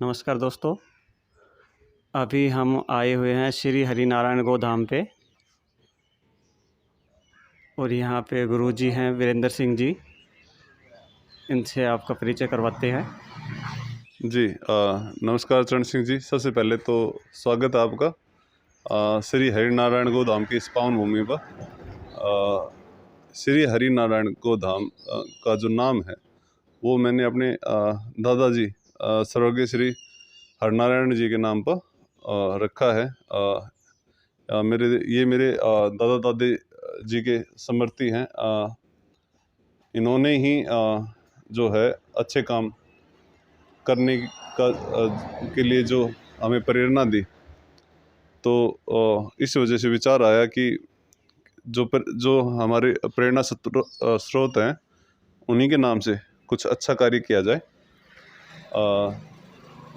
नमस्कार दोस्तों। अभी हम आए हुए हैं श्री हरिनारायण गोधाम पे और यहाँ पे गुरुजी हैं वीरेंद्र सिंह जी। इनसे आपका परिचय करवाते हैं। जी नमस्कार चरण सिंह जी। सबसे पहले तो स्वागत है आपका श्री हरिनारायण गोधाम की इस पावन भूमि पर। श्री हरिनारायण गोधाम का जो नाम है वो मैंने अपने दादाजी स्वर्गीय श्री हरिनारायण जी के नाम पर रखा है। मेरे दादा दादी जी के समर्थी हैं। इन्होंने ही जो है अच्छे काम करने का के लिए जो हमें प्रेरणा दी, तो इस वजह से विचार आया कि जो हमारे प्रेरणा स्रोत हैं उन्हीं के नाम से कुछ अच्छा कार्य किया जाए।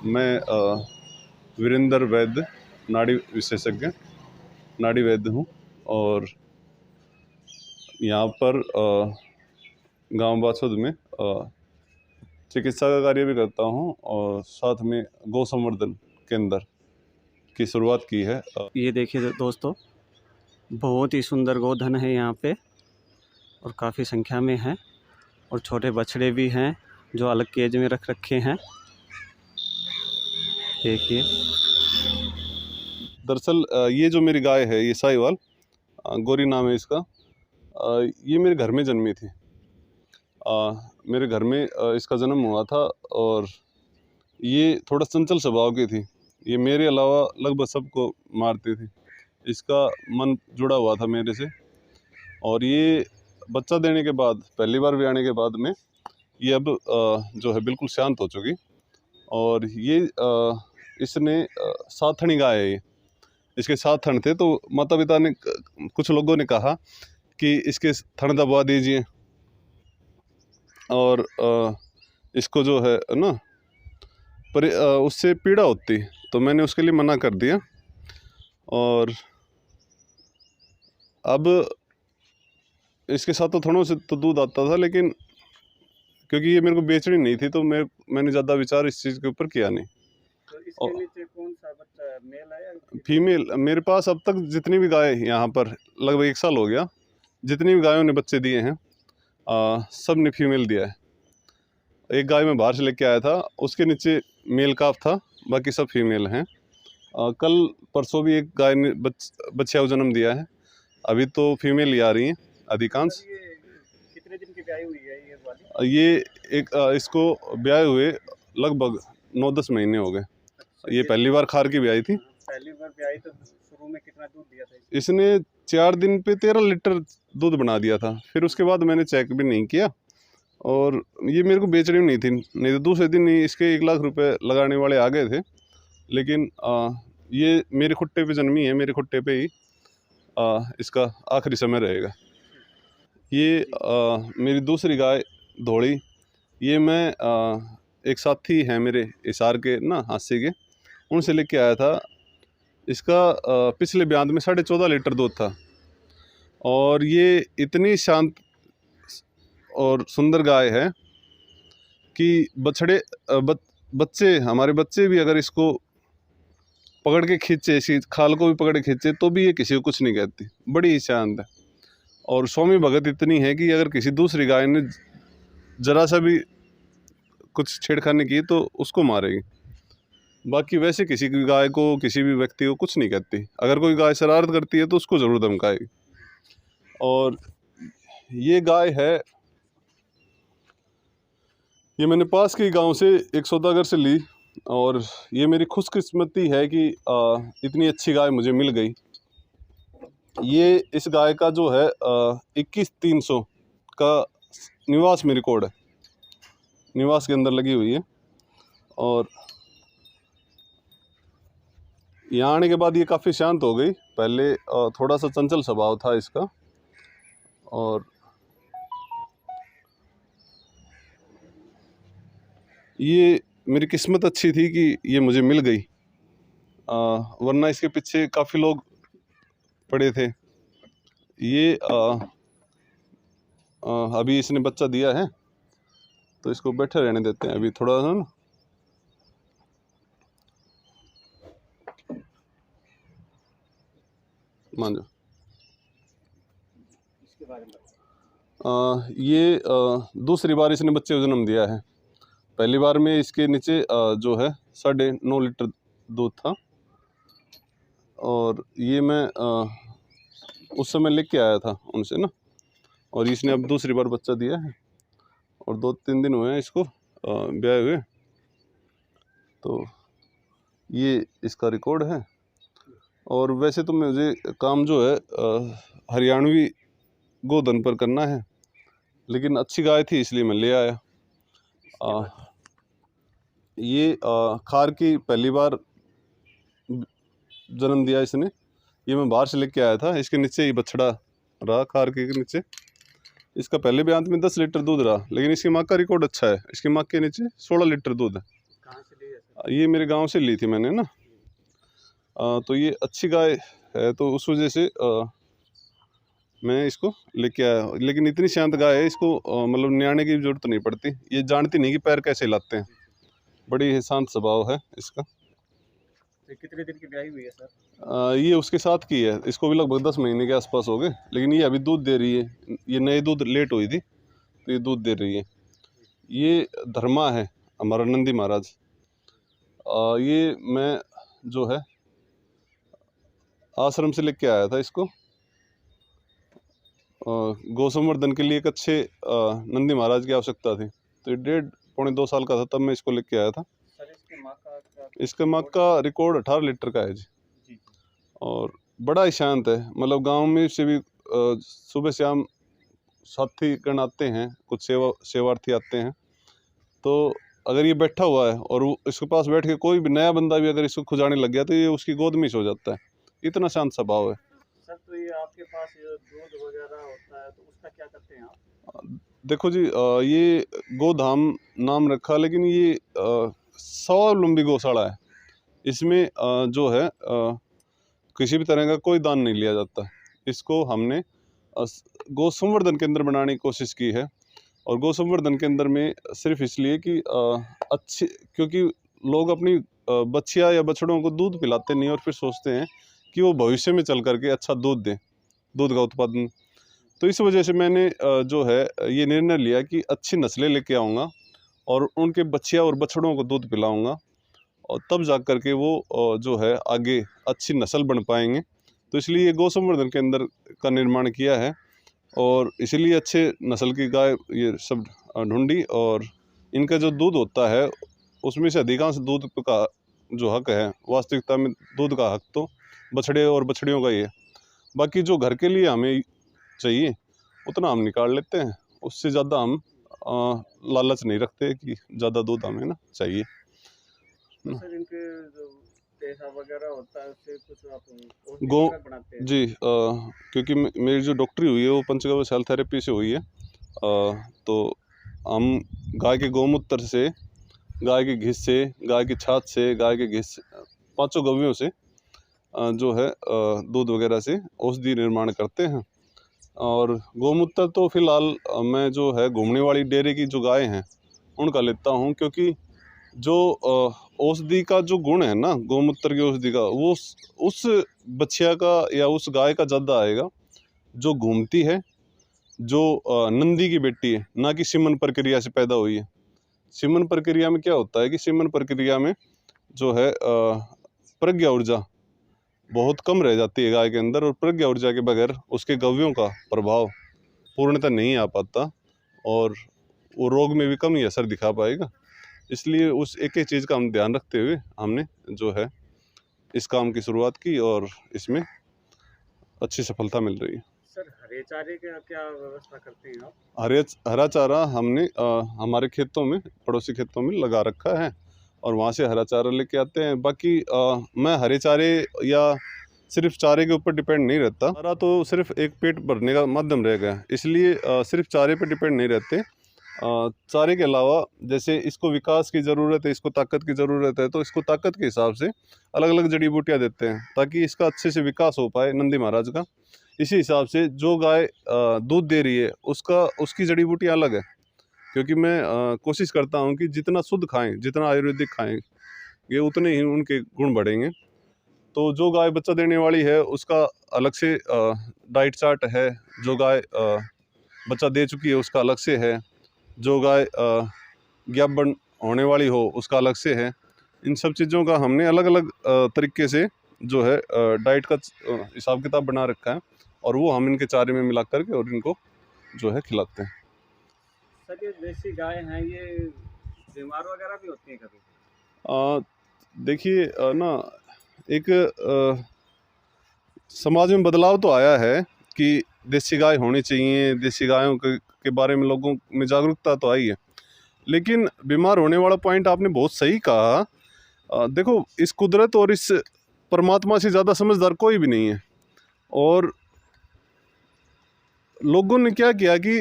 मैं वीरेंद्र वैद्य नाड़ी विशेषज्ञ नाड़ी वैद्य हूँ और यहाँ पर गांव बाछुद में चिकित्सा का कार्य भी करता हूँ और साथ में गौ संवर्धन केंद्र की शुरुआत की है। ये देखिए दोस्तों, बहुत ही सुंदर गोधन है यहाँ पे और काफ़ी संख्या में है और छोटे बछड़े भी हैं जो अलग केज में रख रखे हैं। देखिए, दरअसल ये जो मेरी गाय है, ये साहिवाल गोरी नाम है इसका। ये मेरे घर में जन्मी थी। मेरे घर में इसका जन्म हुआ था और ये थोड़ा चंचल स्वभाव की थी। ये मेरे अलावा लगभग सबको मारती थी। इसका मन जुड़ा हुआ था मेरे से और ये बच्चा देने के बाद, पहली बार ब्याने के बाद में ये अब जो है बिल्कुल शांत हो चुकी। और ये इसने 7 थनी गाय है। ये इसके 7 थन थे, तो माता पिता ने, कुछ लोगों ने कहा कि इसके थन दबवा दीजिए और इसको जो है ना पर उससे पीड़ा होती, तो मैंने उसके लिए मना कर दिया। और अब इसके 7 थनों से तो दूध आता था, लेकिन क्योंकि ये मेरे को बेचनी नहीं थी तो मैंने ज़्यादा विचार इस चीज़ के ऊपर किया नहीं। तो इसके नीचे कौन सा बच्चा, मेल है या फीमेल? मेरे पास अब तक जितनी भी गाय यहाँ पर, लगभग 1 साल हो गया, जितनी भी गायों ने बच्चे दिए हैं सब ने फीमेल दिया है। एक गाय मैं बाहर से लेके आया था, उसके नीचे मेल काफ था, बाकी सब फीमेल हैं। कल परसों भी एक गाय ने बच्चे को जन्म दिया है। अभी तो फीमेल ही आ रही हैं अधिकांश। ये कितने दिन की ब्याई हुई है ये वाली? ये इसको ब्याए हुए लगभग 9-10 महीने हो गए। ये पहली बार खार की ब्याई थी। पहली बार ब्याई तो शुरू में कितना दूध दिया था इसने 4 दिन पे 13 लीटर दूध बना दिया था। फिर उसके बाद मैंने चेक भी नहीं किया और ये मेरे को बेचनी नहीं थी, नहीं तो दूसरे दिन ही इसके 1 लाख रुपए लगाने वाले आ गए थे। लेकिन ये मेरे खुट्टे पे जन्मी है, मेरे खुट्टे पे ही इसका आखिरी समय रहेगा। ये मेरी दूसरी गाय धोड़ी, ये मैं एक साथी हैं मेरे हिसार के ना, हास्य के, उनसे लेके आया था। इसका पिछले ब्यात में 14.5 लीटर दूध था और ये इतनी शांत और सुंदर गाय है कि बच्चे, हमारे बच्चे भी अगर इसको पकड़ के खींचे, इसी खाल को भी पकड़ के खींचे, तो भी ये किसी को कुछ नहीं कहती। बड़ी ही शांत है और स्वामी भगत इतनी है कि अगर किसी दूसरी गाय ने जरा सा भी कुछ छेड़खानी की तो उसको मारेगी। बाकी वैसे किसी की गाय को, किसी भी व्यक्ति को कुछ नहीं कहती। अगर कोई गाय शरारत करती है तो उसको ज़रूर धमकाएगी। और ये गाय है, ये मैंने पास के गांव से एक सौदागर से ली और ये मेरी खुशकिस्मती है कि इतनी अच्छी गाय मुझे मिल गई। ये इस गाय का जो है 21,300 का निवास में रिकॉर्ड है, निवास के अंदर लगी हुई है। और यहाँ आने के बाद ये काफ़ी शांत हो गई। पहले थोड़ा सा चंचल स्वभाव था इसका और ये मेरी किस्मत अच्छी थी कि ये मुझे मिल गई, वरना इसके पीछे काफ़ी लोग पड़े थे। ये अभी इसने बच्चा दिया है तो इसको बैठे रहने देते हैं अभी थोड़ा सा ना। मान जाओ। इसके बारे में ये दूसरी बार इसने बच्चे को जन्म दिया है। पहली बार में इसके नीचे जो है 9.5 लीटर दूध था, और ये मैं उस समय लेके आया था उनसे ना, और इसने अब दूसरी बार बच्चा दिया है, और 2-3 दिन हुए हैं इसको ब्याए हुए। तो ये इसका रिकॉर्ड है। और वैसे तो मुझे काम जो है हरियाणवी गोधन पर करना है, लेकिन अच्छी गाय थी इसलिए मैं ले आया। ये खार की पहली बार जन्म दिया इसने। ये मैं बाहर से लेके आया था, इसके नीचे ही बछड़ा रहा खार के नीचे। इसका पहले ब्यांत में 10 लीटर दूध रहा, लेकिन इसकी माँ का रिकॉर्ड अच्छा है। इसकी माँ के नीचे 16 लीटर दूध है। कहाँ से ली है सर? ये मेरे गांव से ली थी मैंने ना। तो ये अच्छी गाय है, तो उस वजह से मैं इसको लेके आया। लेकिन इतनी शांत गाय है, इसको मतलब न्याणे की जरूरत नहीं पड़ती। ये जानती नहीं कि पैर कैसे हिलाते हैं, बड़ी शांत स्वभाव है इसका। ये कितने दिन की ब्याई हुई है सर? ये उसके साथ की है, इसको भी लगभग 10 महीने के आसपास हो गए, लेकिन ये अभी दूध दे रही है। ये नए दूध लेट हुई थी, तो ये दूध दे रही है। ये धर्मा है हमारा नंदी महाराज। ये मैं जो है आश्रम से लेके आया था इसको। गौ संवर्धन के लिए एक अच्छे नंदी महाराज की आवश्यकता थी, तो ये 1.5-2 साल का था तब मैं इसको लेके आया था। सर इसकी माँ का इसके माँ का रिकॉर्ड 18 लीटर का है जी। जी। और बड़ा ही शांत है, मतलब गांव में से भी सुबह शाम साथी गण आते हैं, कुछ सेवार्थी आते हैं, तो अगर ये बैठा हुआ है और इसके पास बैठ के कोई भी नया बंदा भी अगर इसको खुजाने लग गया तो ये उसकी गोद में सो जाता है। इतना शांत स्वभाव है। सर तो ये आपके पास दूध वगैरह होता है तो उसका क्या करते हैं आप? देखो जी, ये गोधाम नाम रखा, लेकिन ये स्वावलंबी गौशाला है। इसमें जो है किसी भी तरह का कोई दान नहीं लिया जाता। इसको हमने गौ संवर्धन केंद्र बनाने की कोशिश की है। और गौ संवर्धन केंद्र में सिर्फ इसलिए कि अच्छे, क्योंकि लोग अपनी बच्चियाँ या बछड़ों को दूध पिलाते नहीं और फिर सोचते हैं कि वो भविष्य में चल करके अच्छा दूध दें, दूध का उत्पादन। तो इस वजह से मैंने जो है ये निर्णय लिया कि अच्छी नस्लें लेके आऊँगा और उनके बच्चियाँ और बछड़ों को दूध पिलाऊँगा, और तब जा कर के वो जो है आगे अच्छी नस्ल बन पाएंगे। तो इसलिए गौ संवर्धन केंद्र का निर्माण किया है, और इसीलिए अच्छे नस्ल की गाय ये सब ढूंढी। और इनका जो दूध होता है उसमें से अधिकांश दूध का जो हक है, वास्तविकता में दूध का हक तो बछड़े और बछड़ियों का ही है। बाकी जो घर के लिए हमें चाहिए उतना हम निकाल लेते हैं, उससे ज़्यादा हम लालच नहीं रखते कि ज़्यादा दूध हमें ना चाहिए। तो सर इनके जो पैसा वगैरह होता है उससे कुछ आप गो बनाते हैं? जी, क्योंकि मेरी जो डॉक्टरी हुई है वो पंचगव्य सेल थेरेपी से हुई है। तो हम गाय के गौमूत्र से, गाय के घी से, गाय की छाछ से, गाय के घी से, 5 गव्यों से जो है दूध वगैरह से औषधि निर्माण करते हैं। और गौमूत्र तो फिलहाल मैं जो है घूमने वाली डेयरी की जो गाय हैं उनका लेता हूँ, क्योंकि जो औषधि का जो गुण है ना गौमूत्र की औषधि का, वो उस बछिया का या उस गाय का ज़्यादा आएगा जो घूमती है, जो नंदी की बेटी है, ना कि सीमन प्रक्रिया से पैदा हुई है। सीमन प्रक्रिया में क्या होता है कि सीमन प्रक्रिया में जो है प्रज्ञा ऊर्जा बहुत कम रह जाती है गाय के अंदर, और प्रज्ञा ऊर्जा के बगैर उसके गव्यों का प्रभाव पूर्णतः नहीं आ पाता, और वो रोग में भी कम ही असर दिखा पाएगा। इसलिए उस एक एक चीज़ का हम ध्यान रखते हुए हमने जो है इस काम की शुरुआत की, और इसमें अच्छी सफलता मिल रही है। सर हरे चारे का क्या व्यवस्था करते हैं आप? हरा चारा हमने हमारे खेतों में, पड़ोसी खेतों में लगा रखा है, और वहाँ से हरा चारा लेके आते हैं। बाकी मैं हरे चारे या सिर्फ चारे के ऊपर डिपेंड नहीं रहता। चारा तो सिर्फ एक पेट भरने का माध्यम रह गया, इसलिए सिर्फ चारे पर डिपेंड नहीं रहते। चारे के अलावा जैसे इसको विकास की ज़रूरत है, इसको ताकत की ज़रूरत है, तो इसको ताकत के हिसाब से अलग अलग जड़ी बूटियाँ देते हैं ताकि इसका अच्छे से विकास हो पाए नंदी महाराज का। इसी हिसाब से जो गाय दूध दे रही है उसकी जड़ी बूटियाँ अलग है, क्योंकि मैं कोशिश करता हूँ कि जितना शुद्ध खाएं, जितना आयुर्वेदिक खाएं, ये उतने ही उनके गुण बढ़ेंगे। तो जो गाय बच्चा देने वाली है उसका अलग से डाइट चार्ट है, जो गाय बच्चा दे चुकी है उसका अलग से है, जो गाय ज्ञापन होने वाली हो उसका अलग से है। इन सब चीज़ों का हमने अलग अलग तरीके से जो है डाइट का हिसाब किताब बना रखा है, और वो हम इनके चारे में मिला करके और इनको जो है खिलाते हैं। सर ये देसी गाय हैं, ये बीमार वगैरह भी होती हैं कभी? देखिए ना, एक समाज में बदलाव तो आया है कि देसी गाय होनी चाहिए, देसी गायों के बारे में लोगों में जागरूकता तो आई है, लेकिन बीमार होने वाला पॉइंट आपने बहुत सही कहा। देखो, इस कुदरत और इस परमात्मा से ज़्यादा समझदार कोई भी नहीं है, और लोगों ने क्या किया कि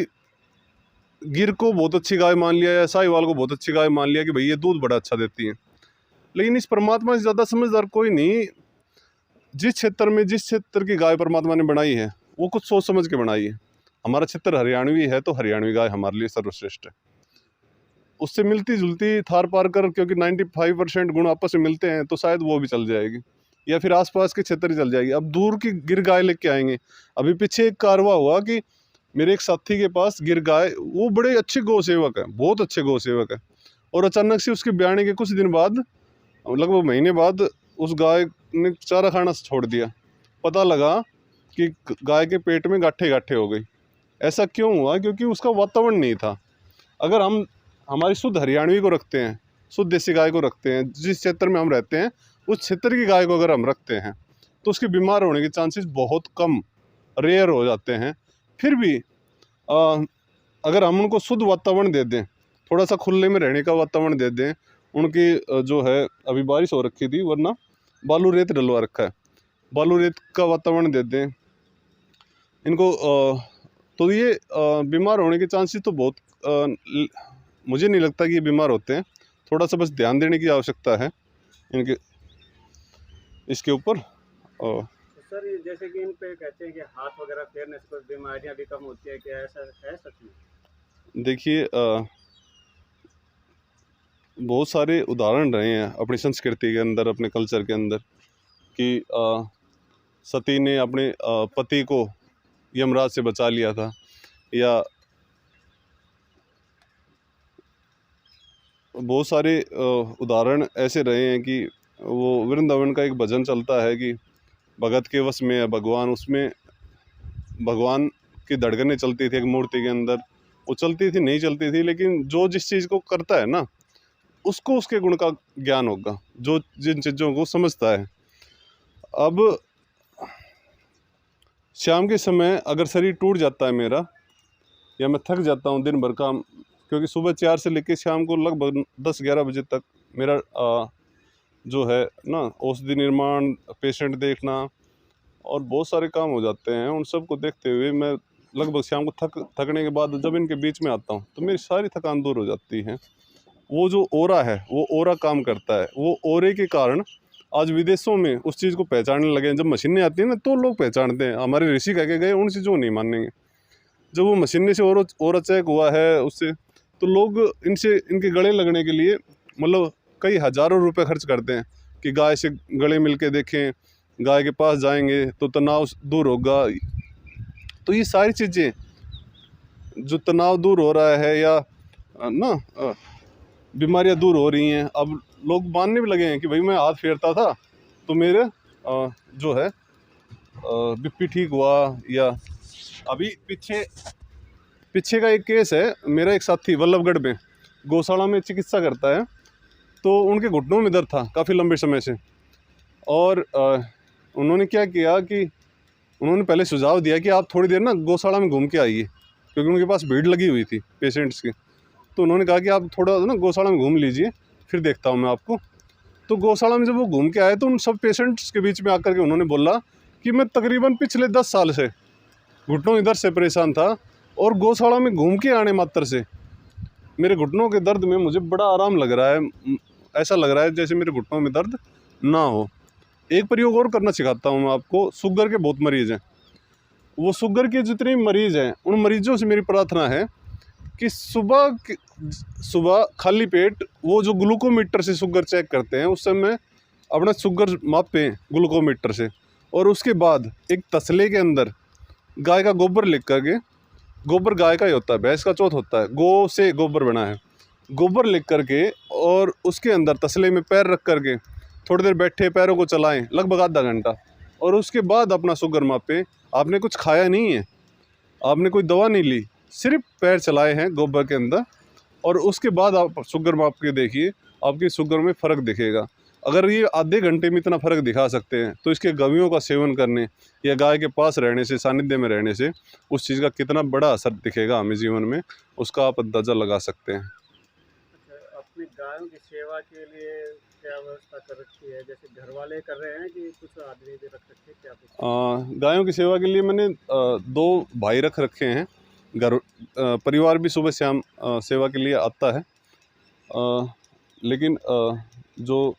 गिर को बहुत अच्छी गाय मान लिया या साहिवाल को बहुत अच्छी गाय मान लिया कि भाई ये दूध बड़ा अच्छा देती है, लेकिन इस परमात्मा से ज़्यादा समझदार कोई नहीं। जिस क्षेत्र की गाय परमात्मा ने बनाई है वो कुछ सोच समझ के बनाई है। हमारा क्षेत्र हरियाणवी है तो हरियाणवी गाय हमारे लिए सर्वश्रेष्ठ है। उससे मिलती जुलती थार पार कर, क्योंकि 95% गुण आपस में मिलते हैं, तो शायद वो भी चल जाएगी, या फिर आसपास के क्षेत्र ही चल जाएगी। अब दूर की गिर गाय लेके आएंगे। अभी पीछे एक कारवा हुआ कि मेरे एक साथी के पास गिर गाय, वो बड़े अच्छे गौ सेवक है, बहुत अच्छे गौ सेवक है, और अचानक से उसके ब्याने के कुछ दिन बाद, लगभग महीने बाद, उस गाय ने चारा खाना छोड़ दिया। पता लगा कि गाय के पेट में गाठे गाठे हो गई। ऐसा क्यों हुआ? क्योंकि उसका वातावरण नहीं था। अगर हम हमारी शुद्ध हरियाणवी को रखते हैं, शुद्ध देसी गाय को रखते हैं, जिस क्षेत्र में हम रहते हैं उस क्षेत्र की गाय को अगर हम रखते हैं, तो उसके बीमार होने के चांसेस बहुत कम, रेयर हो जाते हैं। फिर भी अगर हम उनको शुद्ध वातावरण दे दें, थोड़ा सा खुले में रहने का वातावरण दे दें, उनकी जो है, अभी बारिश हो रखी थी वरना बालू रेत डलवा रखा है, बालू रेत का वातावरण दे दें इनको, तो ये बीमार होने के चांसेस तो बहुत, मुझे नहीं लगता कि ये बीमार होते हैं। थोड़ा सा बस ध्यान देने की आवश्यकता है इनके इसके ऊपर। तो सर ये जैसे कि इन पे कहते हैं कि हाथ वगैरह फेरने से कुछ बीमारियां भी कम होती है, क्या ऐसा है सच में? देखिए, बहुत सारे उदाहरण रहे हैं अपनी संस्कृति के अंदर, अपने कल्चर के अंदर, कि सती ने अपने पति को यमराज से बचा लिया था, या बहुत सारे उदाहरण ऐसे रहे हैं कि वो वृंदावन का एक भजन चलता है कि भगत के वश में है भगवान, उसमें भगवान की धड़कनें चलती थी एक मूर्ति के अंदर, वो चलती थी नहीं चलती थी, लेकिन जो जिस चीज़ को करता है ना, उसको उसके गुण का ज्ञान होगा, जो जिन चीज़ों को समझता है। अब शाम के समय अगर शरीर टूट जाता है मेरा, या मैं थक जाता हूँ दिन भर काम, क्योंकि सुबह 4 से लेकर शाम को लगभग 10-11 बजे तक मेरा जो है ना, औषधि निर्माण, पेशेंट देखना और बहुत सारे काम हो जाते हैं। उन सब को देखते हुए मैं लगभग शाम को थकने के बाद जब इनके बीच में आता हूँ, तो मेरी सारी थकान दूर हो जाती है। वो जो ओरा है, वो ओरा काम करता है। वो ओरे के कारण आज विदेशों में उस चीज़ को पहचानने लगे हैं। जब मशीनें आती हैं ना, तो लोग पहचानते हैं। हमारे ऋषि कह के गए, उन चीज़ों को नहीं मानेंगे। जब वो मशीनें से ओरा चेक हुआ है उससे, तो लोग इनसे, इनके गले लगने के लिए मतलब कई हज़ारों रुपए खर्च करते हैं कि गाय से गले मिल के देखें, गाय के पास जाएंगे तो तनाव दूर होगा। तो ये सारी चीज़ें, जो तनाव दूर हो रहा है या ना बीमारियां दूर हो रही हैं, अब लोग मानने भी लगे हैं कि भाई मैं हाथ फेरता था तो मेरे जो है बीपी ठीक हुआ। या अभी पीछे का एक केस है, मेरा एक साथी वल्लभगढ़ में गौशाला में चिकित्सा करता है, तो उनके घुटनों में दर्द था काफ़ी लंबे समय से, और उन्होंने क्या किया कि उन्होंने पहले सुझाव दिया कि आप थोड़ी देर ना गौशाला में घूम के आइए, क्योंकि उनके पास भीड़ लगी हुई थी पेशेंट्स की। तो उन्होंने कहा कि आप थोड़ा ना गौशाला में घूम लीजिए, फिर देखता हूँ मैं आपको। तो गौशाला में जब वो घूम के आए, तो उन सब पेशेंट्स के बीच में आकर के उन्होंने बोला कि मैं तकरीबन पिछले 10 साल से घुटनों के दर्द से परेशान था, और गौशाला में घूम के आने मात्र से मेरे घुटनों के दर्द में मुझे बड़ा आराम लग रहा है। ऐसा लग रहा है जैसे मेरे घुटनों में दर्द ना हो। एक प्रयोग और करना सिखाता हूँ मैं आपको। शुगर के बहुत मरीज़ हैं, वो शुगर के जितने मरीज़ हैं, उन मरीज़ों से मेरी प्रार्थना है कि सुबह खाली पेट वो जो ग्लूकोमीटर से शुगर चेक करते हैं, उस समय अपना शुगर मापें ग्लूकोमीटर से, और उसके बाद एक तसले के अंदर गाय का गोबर लिख करके, गोबर गाय का ही होता है, भैंस का चौथ होता है, गौ से गोबर बना है, गोबर लिख करके और उसके अंदर तसले में पैर रख करके थोड़ी देर बैठे, पैरों को चलाएं लगभग आधा घंटा, और उसके बाद अपना शुगर मापें। आपने कुछ खाया नहीं है, आपने कोई दवा नहीं ली, सिर्फ पैर चलाए हैं गोबर के अंदर, और उसके बाद आप शुगर माप के देखिए, आपकी शुगर में फ़र्क दिखेगा। अगर ये आधे घंटे में इतना फ़र्क दिखा सकते हैं तो इसके गवियों का सेवन करने या गाय के पास रहने से, सानिध्य में रहने से उस चीज़ का कितना बड़ा असर दिखेगा हमें जीवन में, उसका आप अंदाज़ा लगा सकते हैं। अच्छा, अपनी गायों की सेवा के लिए क्या व्यवस्था कर रखी है? जैसे घर वाले कर रहे हैं कि कुछ आदमी भी रख रखे हैं, क्या कुछ? गायों की सेवा के लिए मैंने 2 भाई रख रखे हैं। घर परिवार भी सुबह शाम सेवा के लिए आता है। लेकिन जो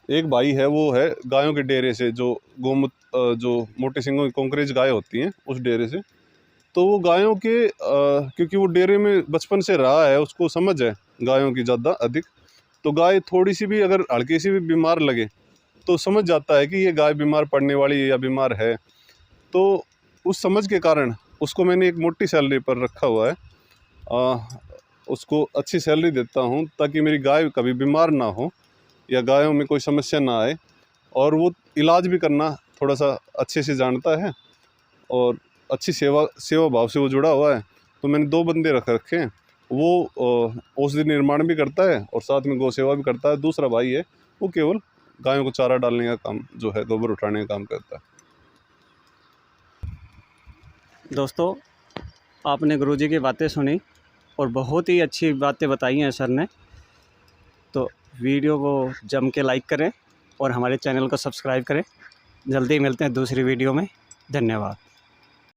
एक भाई है वो है गायों के डेरे से, जो जो मोटे सिंगों की कॉन्करेज गाय होती हैं उस डेरे से। तो वो गायों के क्योंकि वो डेरे में बचपन से रहा है, उसको समझ है गायों की ज़्यादा अधिक, तो गाय थोड़ी सी भी अगर हल्की सी भी बीमार लगे तो समझ जाता है कि ये गाय बीमार पड़ने वाली है या बीमार है। तो उस समझ के कारण उसको मैंने एक मोटी सैलरी पर रखा हुआ है। उसको अच्छी सैलरी देता हूँ ताकि मेरी गाय कभी बीमार ना हो या गायों में कोई समस्या ना आए, और वो इलाज भी करना थोड़ा सा अच्छे से जानता है और अच्छी सेवा भाव से वो जुड़ा हुआ है। तो मैंने 2 बंदे रख रखे हैं, वो औषधि निर्माण भी करता है और साथ में गौ सेवा भी करता है। दूसरा भाई है वो केवल गायों को चारा डालने का काम जो है, गोबर उठाने का काम करता है। दोस्तों, आपने गुरुजी की बातें सुनी और बहुत ही अच्छी बातें बताई हैं सर ने। तो वीडियो को जम के लाइक करें और हमारे चैनल को सब्सक्राइब करें। जल्दी मिलते हैं दूसरी वीडियो में। धन्यवाद।